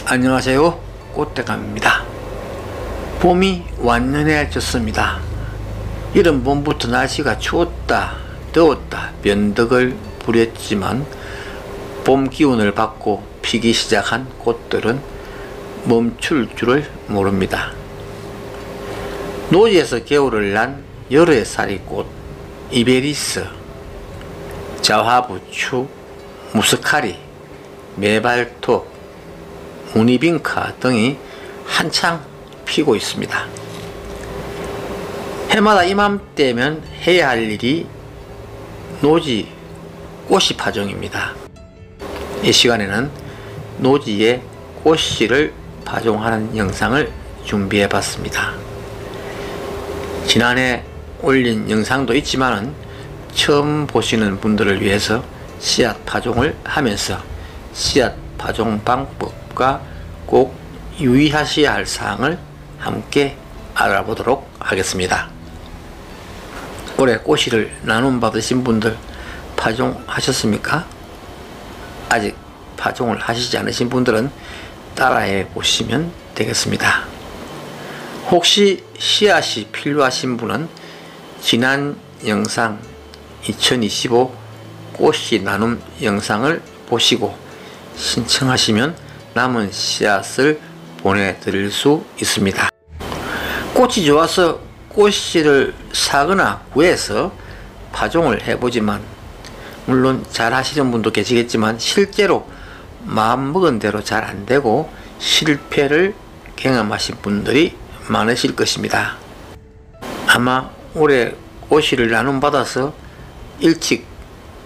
안녕하세요, 꽃대감입니다. 봄이 완연해졌습니다. 이른 봄부터 날씨가 추웠다 더웠다 변덕을 부렸지만 봄 기운을 받고 피기 시작한 꽃들은 멈출 줄을 모릅니다. 노지에서 겨울을 난 여러의 사리꽃 이베리스, 자화부추, 무스카리, 메발톱, 무늬빈카 등이 한창 피고 있습니다. 해마다 이맘때면 해야 할 일이 노지 꽃씨 파종입니다. 이 시간에는 노지에 꽃씨를 파종하는 영상을 준비해 봤습니다. 지난해 올린 영상도 있지만 처음 보시는 분들을 위해서 씨앗 파종을 하면서 씨앗 파종 방법과 꼭 유의하셔야 할 사항을 함께 알아보도록 하겠습니다. 올해 꽃씨를 나눔 받으신 분들 파종하셨습니까? 아직 파종을 하시지 않으신 분들은 따라해 보시면 되겠습니다. 혹시 씨앗이 필요하신 분은 지난 영상 2025 꽃씨 나눔 영상을 보시고 신청하시면 남은 씨앗을 보내드릴 수 있습니다. 꽃이 좋아서 꽃씨를 사거나 구해서 파종을 해보지만 물론 잘 하시는 분도 계시겠지만 실제로 마음먹은 대로 잘 안되고 실패를 경험하신 분들이 많으실 것입니다. 아마 올해 꽃씨를 나눔받아서 일찍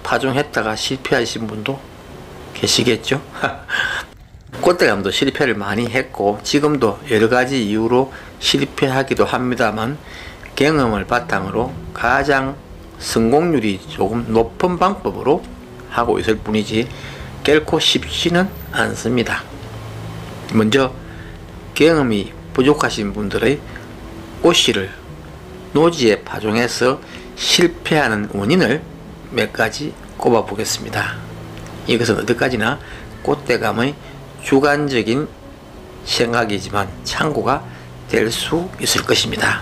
파종했다가 실패하신 분도 계시겠죠? 꽃대감도 실패를 많이 했고 지금도 여러가지 이유로 실패하기도 합니다만 경험을 바탕으로 가장 성공률이 조금 높은 방법으로 하고 있을 뿐이지 결코 쉽지는 않습니다. 먼저 경험이 부족하신 분들의 꽃씨를 노지에 파종해서 실패하는 원인을 몇 가지 꼽아 보겠습니다. 이것은 어디까지나 꽃대감의 주관적인 생각이지만 참고가 될 수 있을 것입니다.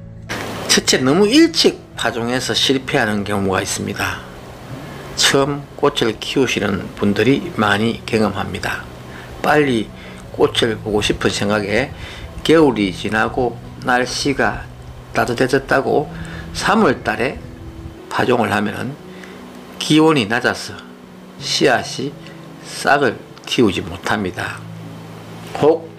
첫째, 너무 일찍 파종해서 실패하는 경우가 있습니다. 처음 꽃을 키우시는 분들이 많이 경험합니다. 빨리 꽃을 보고 싶은 생각에 겨울이 지나고 날씨가 따뜻해졌다고 3월달에 파종을 하면 기온이 낮아서 씨앗이 싹을 틔우지 못합니다. 혹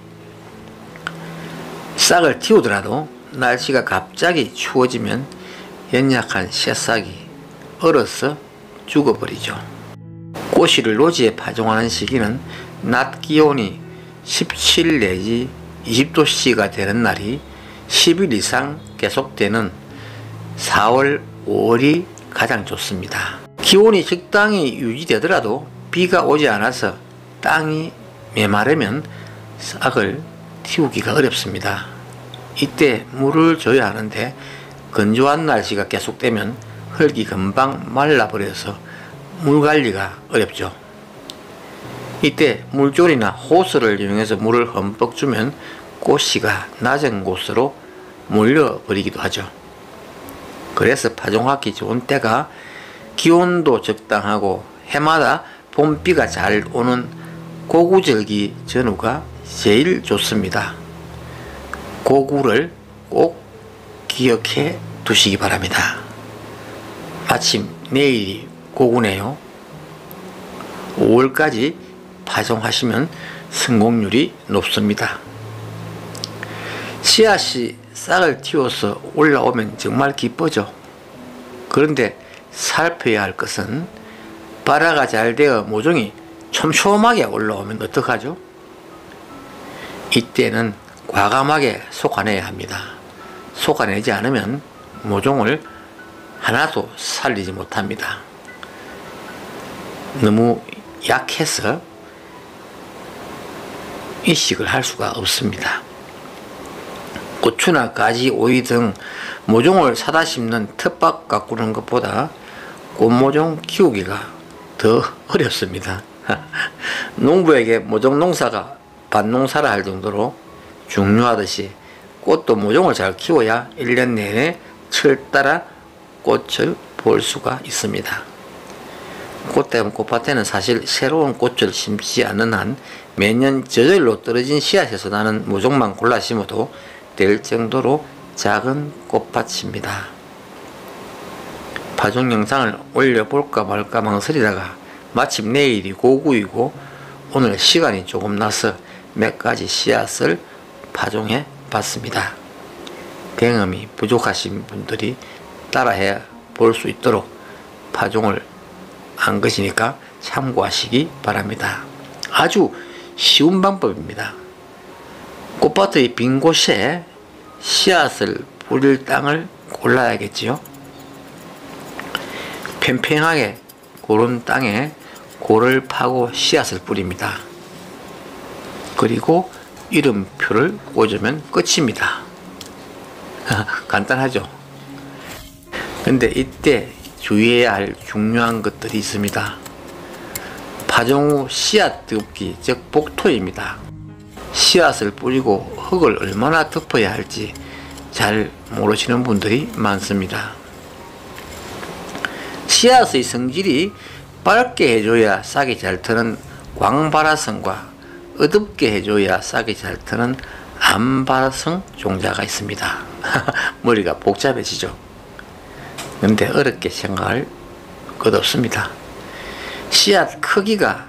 싹을 틔우더라도 날씨가 갑자기 추워지면 연약한 새싹이 얼어서 죽어버리죠. 꽃씨를 노지에 파종하는 시기는 낮 기온이 17 내지 20도씨가 되는 날이 10일 이상 계속되는 4월, 5월이 가장 좋습니다. 기온이 적당히 유지되더라도 비가 오지 않아서 땅이 메마르면 싹을 틔우기가 어렵습니다. 이때 물을 줘야 하는데 건조한 날씨가 계속되면 흙이 금방 말라버려서 물 관리가 어렵죠. 이때 물조리나 호스를 이용해서 물을 흠뻑 주면 꽃씨가 낮은 곳으로 몰려버리기도 하죠. 그래서 파종하기 좋은 때가 기온도 적당하고 해마다 봄비가 잘 오는 고구절기 전후가 제일 좋습니다. 고구를 꼭 기억해 두시기 바랍니다. 마침 내일이 고구네요. 5월까지 파종하시면 성공률이 높습니다. 씨앗이 싹을 틔워서 올라오면 정말 기쁘죠. 그런데 살펴야 할 것은 발화가 잘 되어 모종이 촘촘하게 올라오면 어떡하죠? 이때는 과감하게 솎아내야 합니다. 솎아내지 않으면 모종을 하나도 살리지 못합니다. 너무 약해서 이식을 할 수가 없습니다. 고추나 가지, 오이 등 모종을 사다 심는 텃밭 가꾸는 것보다 꽃모종 키우기가 더 어렵습니다. 농부에게 모종 농사가 밭농사를 할 정도로 중요하듯이 꽃도 모종을 잘 키워야 1년 내내 철 따라 꽃을 볼 수가 있습니다. 꽃대금 꽃밭에는 사실 새로운 꽃을 심지 않는 한 매년 저절로 떨어진 씨앗에서 나는 모종만 골라 심어도 될 정도로 작은 꽃밭입니다. 파종 영상을 올려볼까 말까 망설이다가 마침 내일이 고구이고 오늘 시간이 조금 나서 몇 가지 씨앗을 파종해 봤습니다. 경험이 부족하신 분들이 따라해 볼 수 있도록 파종을 한 것이니까 참고하시기 바랍니다. 아주 쉬운 방법입니다. 꽃밭의 빈 곳에 씨앗을 뿌릴 땅을 골라야겠지요. 평평하게 고른 땅에 골을 파고 씨앗을 뿌립니다. 그리고 이름표를 꽂으면 끝입니다. 간단하죠? 근데 이때 주의해야 할 중요한 것들이 있습니다. 파종 후 씨앗 덮기, 즉 복토입니다. 씨앗을 뿌리고 흙을 얼마나 덮어야 할지 잘 모르시는 분들이 많습니다. 씨앗의 성질이 밝게 해줘야 싹이 잘 트는 광발화성과 어둡게 해줘야 싹이 잘 트는 암발화성 종자가 있습니다. 머리가 복잡해지죠. 근데 어렵게 생각할 것 없습니다. 씨앗 크기가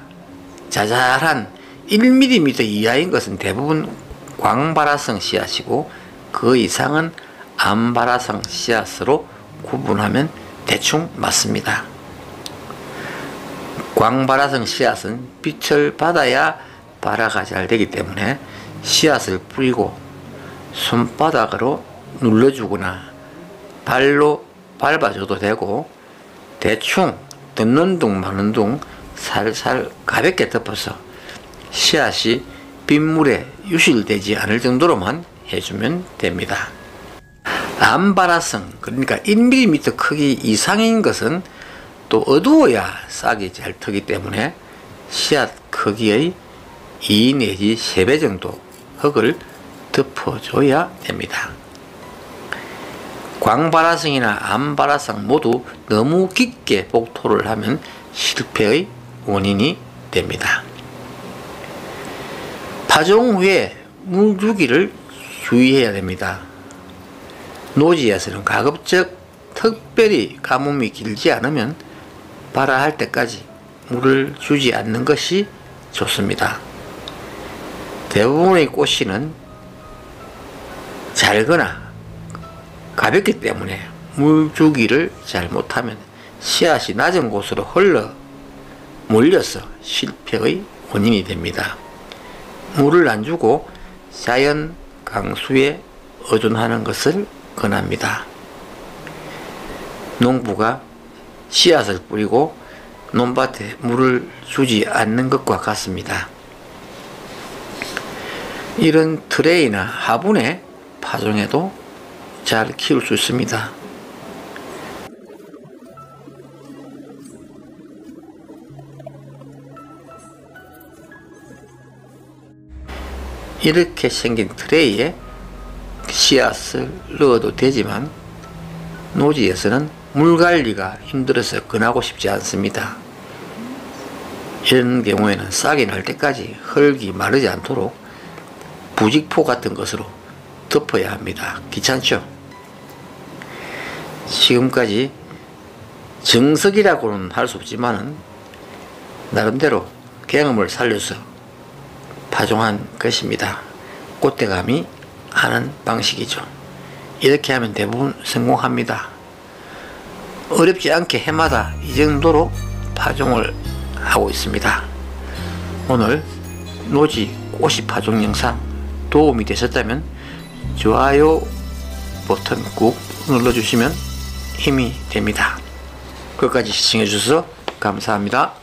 자잘한 1mm 이하인 것은 대부분 광발화성 씨앗이고 그 이상은 암발화성 씨앗으로 구분하면 대충 맞습니다. 광발화성 씨앗은 빛을 받아야 발화가 잘 되기 때문에 씨앗을 뿌리고 손바닥으로 눌러주거나 발로 밟아줘도 되고 대충 듣는 둥 마는 둥 살살 가볍게 덮어서 씨앗이 빗물에 유실되지 않을 정도로만 해주면 됩니다. 암발화성, 그러니까 1mm 크기 이상인 것은 또 어두워야 싹이 잘 트기 때문에 씨앗 크기의 2 내지 3배 정도 흙을 덮어줘야 됩니다. 광발화성이나 암발화성 모두 너무 깊게 복토를 하면 실패의 원인이 됩니다. 파종 후에 물 주기를 주의해야 됩니다. 노지에서는 가급적 특별히 가뭄이 길지 않으면 발화할 때까지 물을 주지 않는 것이 좋습니다. 대부분의 꽃씨는 잘거나 가볍기 때문에 물 주기를 잘못하면 씨앗이 낮은 곳으로 흘러 몰려서 실패의 원인이 됩니다. 물을 안 주고 자연 강수에 의존하는 것을 권합니다. 농부가 씨앗을 뿌리고 논밭에 물을 주지 않는 것과 같습니다. 이런 트레이나 화분에 파종해도 잘 키울 수 있습니다. 이렇게 생긴 트레이에 씨앗을 넣어도 되지만 노지에서는 물 관리가 힘들어서 권하고 싶지 않습니다. 이런 경우에는 싹이 날 때까지 흙이 마르지 않도록 부직포 같은 것으로 덮어야 합니다. 귀찮죠? 지금까지 정석이라고는 할 수 없지만은 나름대로 경험을 살려서 파종한 것입니다. 꽃대감이 하는 방식이죠. 이렇게 하면 대부분 성공합니다. 어렵지 않게 해마다 이 정도로 파종을 하고 있습니다. 오늘 노지 꽃이 파종 영상 도움이 되셨다면 좋아요 버튼 꾹 눌러주시면 힘이 됩니다. 끝까지 시청해 주셔서 감사합니다.